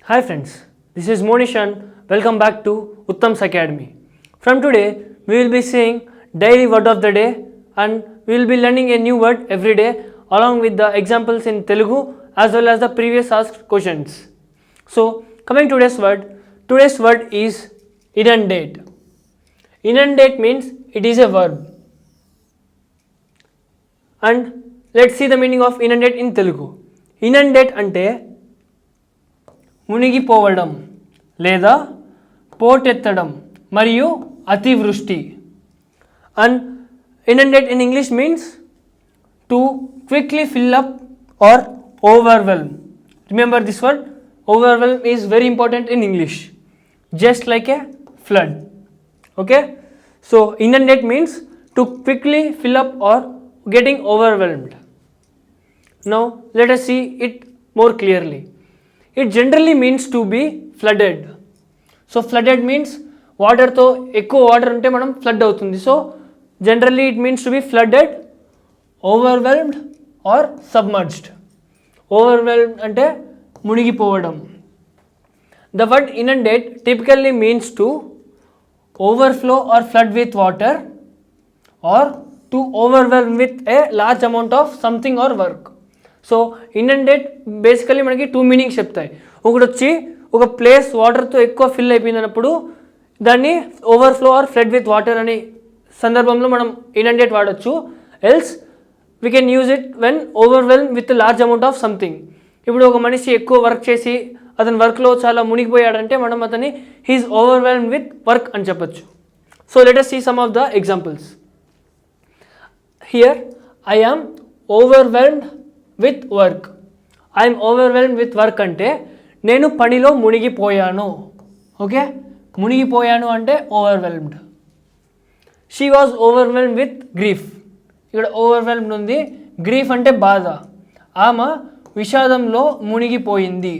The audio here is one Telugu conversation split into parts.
Hi friends, this is Monishan. Welcome back to Uttam's Academy. From today, we will be seeing daily word of the day and we will be learning a new word every day along with the examples in Telugu as well as the previous asked questions. So, coming to today's word is inundate. Inundate means it is a verb. And let's see the meaning of inundate in Telugu. Inundate ante మునిగిపోవడం లేదా పోటెత్తడం మరియు అతివృష్టి. And inundate in English means to quickly fill up or overwhelm. Remember this word, overwhelm is very important in English, just like a flood. Okay, so inundate means to quickly fill up or getting overwhelmed. Now let us see it more clearly. It generally means to be flooded. So flooded means water తో ఎక్కువ వాటర్ ఉంటే మనం ఫ్లడ్ అవుతుంది. So generally it means to be flooded, overwhelmed or submerged. Overwhelmed అంటే మునిగిపోవడం. The word inundate typically means to overflow or flood with water or to overwhelm with a large amount of something or work. So inundate basically మనకి టూ మీనింగ్స్ చెప్తాయి. ఒకటి వచ్చి ఒక ప్లేస్ వాటర్తో ఎక్కువ ఫిల్ అయిపోయినప్పుడు దాన్ని overflow or flood with water అనే సందర్భంలో మనం ఇనండేట్ వాడచ్చు. Else we can use it when overwhelm with large amount of something. ఇప్పుడు ఒక మనిషి ఎక్కువ వర్క్ చేసి అతని వర్క్లో చాలా మునిగిపోయాడంటే మనం అతన్ని హీఈస్ ఓవర్వెల్మ్ విత్ వర్క్ అని చెప్పచ్చు. So let us see some of the examples. Here I am overwhelmed with work. I'm overwhelm with work అంటే నేను పనిలో మునిగిపోయాను. ఓకే, మునిగిపోయాను అంటే overwhelmed. She was overwhelm with grief. ఇక్కడ ఓవర్వెల్మ్డ్ ఉంది, గ్రీఫ్ అంటే బాధ. ఆమె విషాదంలో మునిగిపోయింది.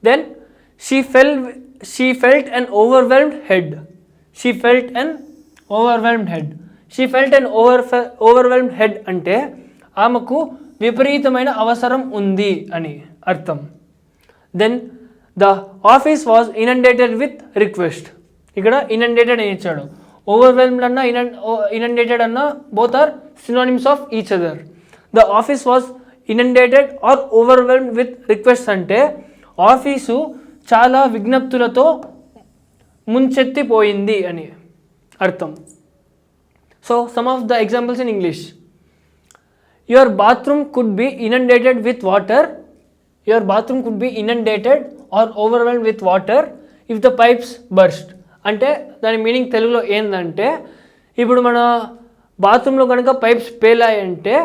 Then she felt an overwhelmed head. She felt an overwhelmed head. She felt an overwhelmed head అంటే ఆమెకు విపరీతమైన అవసరం ఉంది అని అర్థం. Then the office was inundated with request. ఇక్కడ ఇనండేటెడ్ అని ఇచ్చాడు. ఓవర్వెల్మ్డ్ అన్న ఇనండేటెడ్ అన్న both are synonyms of each other. The office was inundated or overwhelmed with request అంటే ఆఫీసు చాలా విజ్ఞప్తులతో ముంచెత్తిపోయింది అని అర్థం. So some of the examples in English. Your bathroom could be inundated with water. Your bathroom could be inundated or overwhelmed with water if the pipes burst. అంటే దాని మీనింగ్ తెలుగులో ఏంటంటే ఇప్పుడు మన బాత్రూంలో కనుక పైప్స్ పేలాయంటే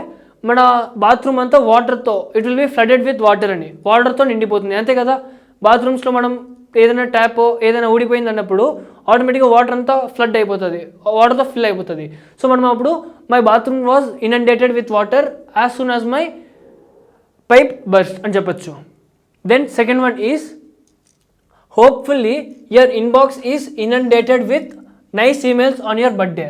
మన బాత్రూమ్ అంతా వాటర్తో it will be flooded with water అని, వాటర్తో నిండిపోతుంది. అంతే కదా, బాత్రూమ్స్లో మనం ఏదైనా ట్యాప్ ఏదైనా ఊడిపోయింది అన్నప్పుడు ఆటోమేటిక్గా వాటర్ అంతా ఫ్లడ్ అయిపోతుంది, వాటర్తో ఫిల్ అయిపోతుంది. సో మనం అప్పుడు my bathroom was inundated with water as soon as my pipe burst అని చెప్పచ్చు. Then second one is hopefully your inbox is inundated with nice emails on your birthday.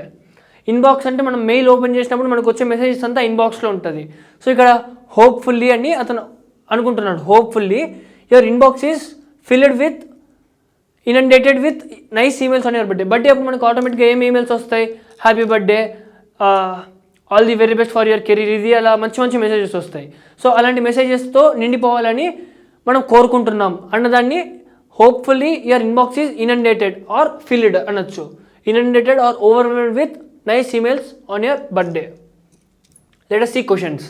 Inbox అంటే మనం మెయిల్ ఓపెన్ చేసినప్పుడు మనకు వచ్చే మెసేజెస్ అంతా ఇన్బాక్స్లో ఉంటుంది. సో ఇక్కడ హోప్ఫుల్లీ అని అతను అనుకుంటున్నాడు. Hopefully your inbox is filled with inundated with nice emails on your birthday. Birthday అప్పుడు మనకు ఆటోమేటిక్గా ఏం ఈమెయిల్స్ వస్తాయి, happy birthday, all the very best for your career, ఇది అలా మంచి మంచి మెసేజెస్ వస్తాయి. సో అలాంటి మెసేజెస్తో నిండిపోవాలని మనం కోరుకుంటున్నాం అన్నదాన్ని hopefully your inbox is inundated or filled అనొచ్చు. Inundated or overwhelmed with nice emails on your birthday. Let us see questions.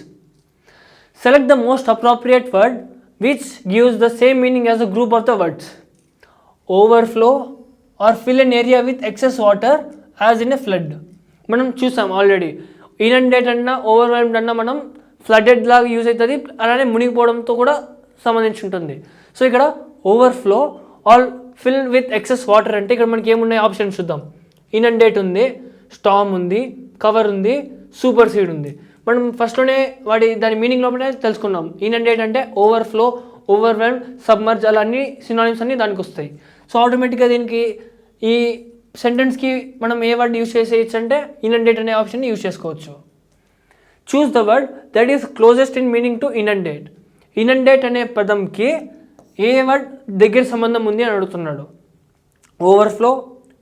Select the most appropriate word which gives the same meaning as a group of the words. Overflow or fill an area with excess water as in a flood. మనం చూసాం ఆల్రెడీ. ఇనండేట్ అన్నా ఓవర్వెల్మ్డ్ అన్నా మనం ఫ్లడెడ్ లాగా యూజ్ అవుతుంది, అలానే మునిగిపోవడంతో కూడా సంబంధించి ఉంటుంది. సో ఇక్కడ overflow or fill with excess water అంటే ఇక్కడ మనకి ఏమున్నాయి ఆప్షన్స్ చూద్దాం. ఇనండేట్ ఉంది, స్టామ్ ఉంది, కవర్ ఉంది, సూపర్ సీడ్ ఉంది. మనం ఫస్ట్లోనే దాని మీనింగ్ లోపలనే తెలుసుకున్నాం. ఇనండేట్ అంటే ఓవర్ఫ్లో, ఓవర్వెల్మ్, సబ్మర్జ్ అలా అన్ని సినానిమ్స్ అన్ని దానికి వస్తాయి. సో ఆటోమేటిక్గా దీనికి ఈ సెంటెన్స్కి మనం ఏ వర్డ్ యూజ్ చేసేయచ్చు అంటే ఇనండేట్ అనే ఆప్షన్ని యూజ్ చేసుకోవచ్చు. Choose the word that is closest in meaning to inundate. Inundate అనే పదంకి ఏ వర్డ్ దగ్గర సంబంధం ఉంది అని అడుగుతున్నాడు. Overflow,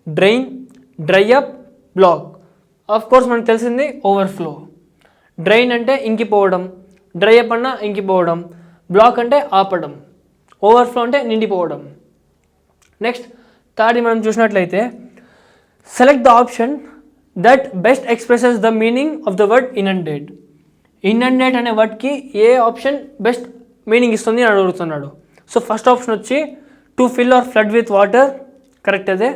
drain, dry up, block. Of course మనకు తెలిసింది ఓవర్ఫ్లో. డ్రైన్ అంటే ఇంకిపోవడం, డ్రై అప్ అన్న ఇంకిపోవడం, బ్లాక్ అంటే ఆపడం, ఓవర్ఫ్లో అంటే నిండిపోవడం. నెక్స్ట్ థర్డ్ మనం చూసినట్లయితే select the option that best expresses the meaning of the word inundate. Inundate అనే వర్డ్కి ఏ ఆప్షన్ బెస్ట్ మీనింగ్ ఇస్తుంది అని అడుగుతున్నాడు. సో ఫస్ట్ ఆప్షన్ వచ్చి to fill or flood with water, correct అదే.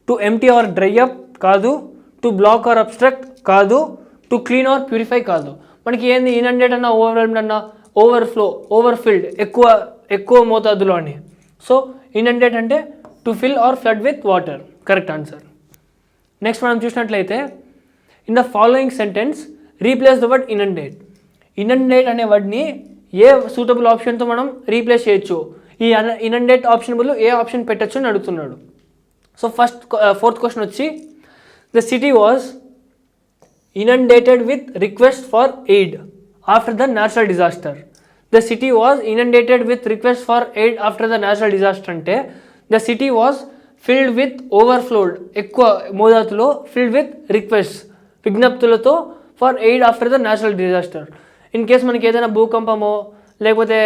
To empty or dry up కాదు. టు బ్లాక్ ఆర్ అబ్స్ట్రక్ట్ కాదు. టు క్లీన్ ఆర్ ప్యూరిఫై కాదు. మనకి ఏంది ఇనండేట్ అన్న, ఓవర్వెల్మ్డ్ అన్న, ఓవర్ఫ్లో, ఓవర్ఫిల్డ్, ఎక్కువ మోతాదులో అని. సో ఇనండేట్ అంటే to fill or flood with water, correct answer. Next మనం చూసినట్లయితే in the following sentence replace the word inundate. Inundate అనే వర్డ్ని ఏ సూటబుల్ ఆప్షన్తో మనం రీప్లేస్ చేయొచ్చు, ఈ ఇనండేట్ ఆప్షన్ బదులు ఏ ఆప్షన్ పెట్టచ్చు అని అడుగుతున్నాడు. సో ఫోర్త్ క్వశ్చన్ వచ్చి the city was inundated with request for aid after the natural disaster. The city was inundated with request for aid after the natural disaster అంటే the city was filled with overflowed, ఎక్కువ మోతాదులో ఫిల్డ్ విత్ రిక్వెస్ట్, విజ్ఞప్తులతో for aid after the natural disaster. In case మనకి ఏదైనా భూకంపమో లేకపోతే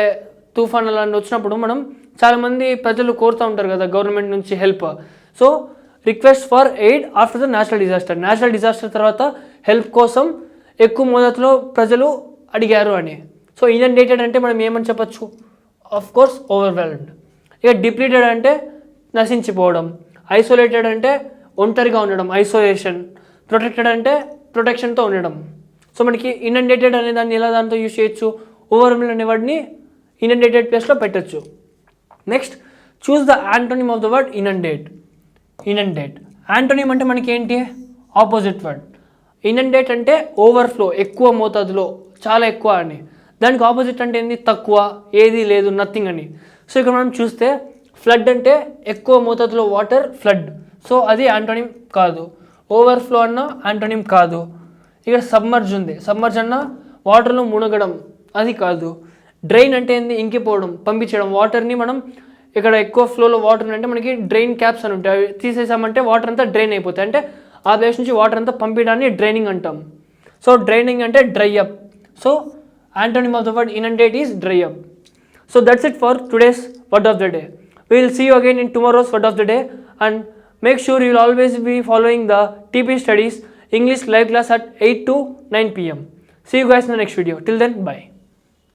తుఫాన్ అలాంటి వచ్చినప్పుడు మనం చాలామంది ప్రజలు కోరుతూ ఉంటారు కదా గవర్నమెంట్ నుంచి help. So request for aid after the natural disaster, natural disaster తర్వాత హెల్ప్ కోసం ఎక్కువ మోతాదులో ప్రజలు అడిగారు అని. సో ఇనండేటెడ్ అంటే మనం ఏమని చెప్పచ్చు, ఆఫ్ కోర్స్ ఓవర్వెల్మ్డ్. ఇక డిప్లీటెడ్ అంటే నశించిపోవడం, ఐసోలేటెడ్ అంటే ఒంటరిగా ఉండడం, ఐసోలేషన్, ప్రొటెక్టెడ్ అంటే ప్రొటెక్షన్తో ఉండడం. సో మనకి ఇనండేటెడ్ అనే దాన్ని ఎలా దాంతో యూజ్ చేయొచ్చు, ఓవర్వెల్మ్డ్ అనే వర్డ్ని ఇనండేటెడ్ ప్లేస్లో పెట్టచ్చు. Next choose the antonym of the word inundate. Inundate antonym అంటే మనకి ఏంటి, ఆపోజిట్ వర్డ్. ఇనండేట్ అంటే ఓవర్ఫ్లో, ఎక్కువ మోతాదులో, చాలా ఎక్కువ అని. దానికి ఆపోజిట్ అంటే ఏంటి, తక్కువ, ఏది లేదు, నథింగ్ అని. సో ఇక్కడ మనం చూస్తే ఫ్లడ్ అంటే ఎక్కువ మోతాదులో వాటర్, ఫ్లడ్. సో అది యాంటోనిమ్ కాదు. ఓవర్ఫ్లో అన్న యాంటోనిమ్ కాదు. ఇక్కడ సబ్మర్జ్ ఉంది, సబ్మర్జ్ అన్న వాటర్లో మునగడం, అది కాదు. డ్రైన్ అంటే ఏంది, ఇంకిపోవడం, పంపించడం. వాటర్ని మనం ఇక్కడ ఎక్కువ ఫ్లోలో వాటర్ అంటే మనకి డ్రైన్ క్యాప్స్ అని ఉంటాయి, అవి తీసేసామంటే వాటర్ అంతా డ్రైన్ అయిపోతాయి, అంటే ఆ ప్లేస్ నుంచి వాటర్ అంతా పంపించడాన్ని డ్రైనింగ్ అంటాం. సో డ్రైనింగ్ అంటే dry up. So antonym of the word inundate is dry up. So that's it for today's word of the day. We will see you again in tomorrow's word of the day, and make sure you will always be following the TP Studies English live class at 8 to 9 p.m. See you guys in the next video. Till then, bye.